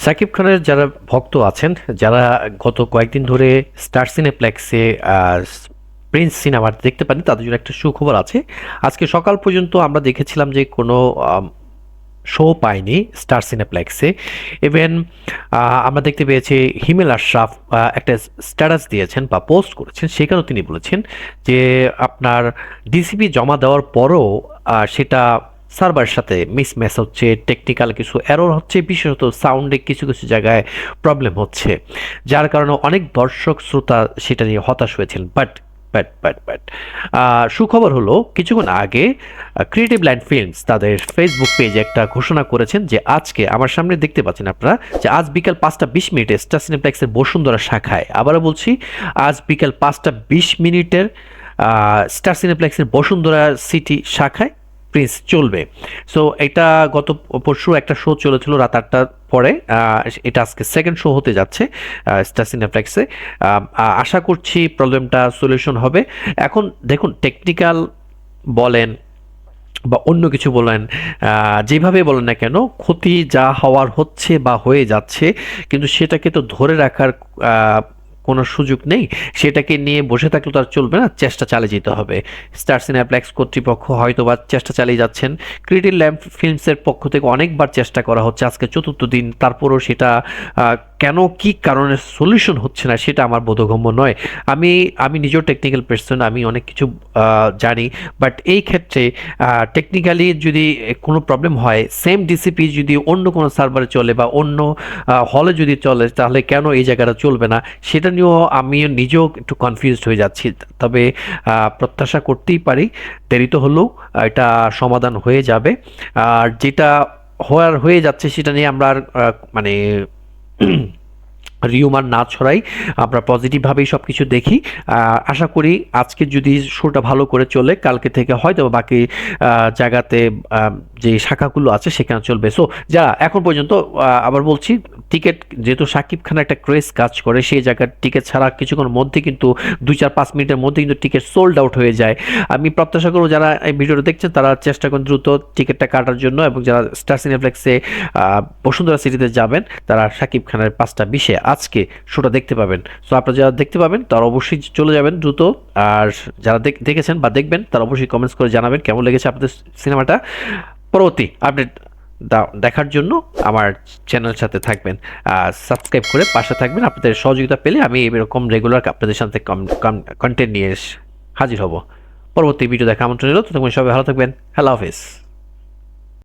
শাকিব খানের যারা ভক্ত আছেন, যারা গত কয়েকদিন ধরে স্টার সিনেপ্লেক্সে প্রিন্স সিনেমা দেখতে পারেন, তাদের জন্য একটা সুখবর আছে। আজকে সকাল পর্যন্ত আমরা দেখেছিলাম যে কোনো শো পাইনি স্টার সিনেপ্লেক্সে। ইভেন আমরা দেখতে পেয়েছি হিমেল আশরাফ একটা স্ট্যাটাস দিয়েছেন বা পোস্ট করেছেন, সেখানেও তিনি বলেছেন যে আপনার ডিসিপি জমা দেওয়ার পরও সেটা সার্ভারের সাথে মিসম্যাচ হচ্ছে, টেকনিক্যাল কিছু এরর হচ্ছে, বিশেষত সাউন্ডে কিছু কিছু জায়গায় প্রবলেম হচ্ছে, যার কারণে অনেক দর্শক শ্রোতা সেটা নিয়ে হতাশ হয়েছিলেন। বাট সুখবর হলো কিছুক্ষণ আগে ক্রিয়েটিভ লাইন ফিল্মস তাদের ফেসবুক পেজে একটা ঘোষণা করেছেন যে আজকে আমার সামনে দেখতে পাচ্ছেন আপনারা যে আজ বিকাল 5:20 স্টার সিনেপ্লেক্সের বসুন্ধরা শাখায়, আবারও বলছি আজ বিকাল 5:20 স্টার সিনেপ্লেক্সের বসুন্ধরা সিটি শাখায় প্রিন্স চলবে। সো এটা গত পরশু একটা শো চলেছিল রাত 8টার পরে, এটা আজকে সেকেন্ড শো হতে যাচ্ছে স্টার সিনেপ্লেক্সে। আশা করছি প্রবলেমটা সলিউশন হবে। এখন দেখুন, টেকনিক্যাল বলেন বা অন্য কিছু বলেন, যেভাবে বলেন না কেন, ক্ষতি যা হওয়ার হচ্ছে বা হয়ে যাচ্ছে, কিন্তু সেটাকে তো ধরে রাখার কোনো সুযোগ নেই। সেটাকে নিয়ে বসে থাকলে তো আর চলবে না, চেষ্টা চালিয়ে যেতে হবে। স্টার সিনেপ্লেক্স কর্তৃপক্ষ হয়তোবা চেষ্টা চালিয়ে যাচ্ছেন, ক্রিয়েটিভ ল্যাম্প ফিল্মসের পক্ষ থেকে অনেকবার চেষ্টা করা হচ্ছে, আজকে চতুর্থ দিন, তারপরও সেটা কেন কি কারণে সলিউশন হচ্ছে না সেটা আমার বোধগম্য নয়। আমি আমি নিজেও টেকনিক্যাল পার্সন, আমি অনেক কিছু জানি, বাট এই ক্ষেত্রে টেকনিক্যালি যদি কোনো প্রবলেম হয়, সেম ডিসিপি যদি অন্য কোনো সার্ভারে চলে বা অন্য হলে যদি চলে, তাহলে কেন এই জায়গাটা চলবে না সেটা নিয়েও আমি নিজেও একটু কনফিউজড হয়ে যাচ্ছি। তবে প্রত্যাশা করতেই পারি দেরি তো হলেও এটা সমাধান হয়ে যাবে। আর যেটা হয়ে যাচ্ছে সেটা নিয়ে আমরা আর মানে রিউমার না ছড়াই, আমরা পজিটিভভাবেই সব কিছু দেখি। আশা করি আজকে যদি শোটা ভালো করে চলে, কালকে থেকে হয়তো বাকি জায়গাতে যে শাখাগুলো আছে সেখানে চলবে। সো যারা এখন পর্যন্ত, আবার বলছি, টিকিট যেহেতু শাকিব খান একটা ক্রেজ কাজ করে, সেই জায়গার টিকিট ছাড়া কিছুক্ষণ মধ্যে কিন্তু 2-4-5 মিনিটের মধ্যে কিন্তু টিকিট সোল্ড আউট হয়ে যায়। আমি প্রত্যাশা করবো যারা এই ভিডিওটা দেখছেন তারা চেষ্টা করুন দ্রুত টিকিটটা কাটার জন্য, এবং যারা স্টার সিনেপ্লেক্সে বসুন্ধরা সিটিতে যাবেন তারা শাকিব খানের 5:20 আজকে শোটা দেখতে পাবেন। সো আপনারা যারা দেখতে পাবেন তারা অবশ্যই চলে যাবেন দ্রুত। আর যারা দেখেছেন বা দেখবেন তারা অবশ্যই কমেন্টস করে জানাবেন কেমন লেগেছে আপনাদের সিনেমাটা। পরবর্তী আপডেট দেখার জন্য আমার চ্যানেলের সাথে থাকবেন, সাবস্ক্রাইব করে পাশে থাকবেন। আপনাদের সহযোগিতা পেলে আমি এরকম রেগুলার আপনাদের সাথে কন্টেন্ট নিয়ে হাজির হব। পরবর্তী ভিডিও দেখা আমন্ত্রণ রইল। ততক্ষণ সবাই ভালো থাকবেন। আল্লাহ হাফেজ।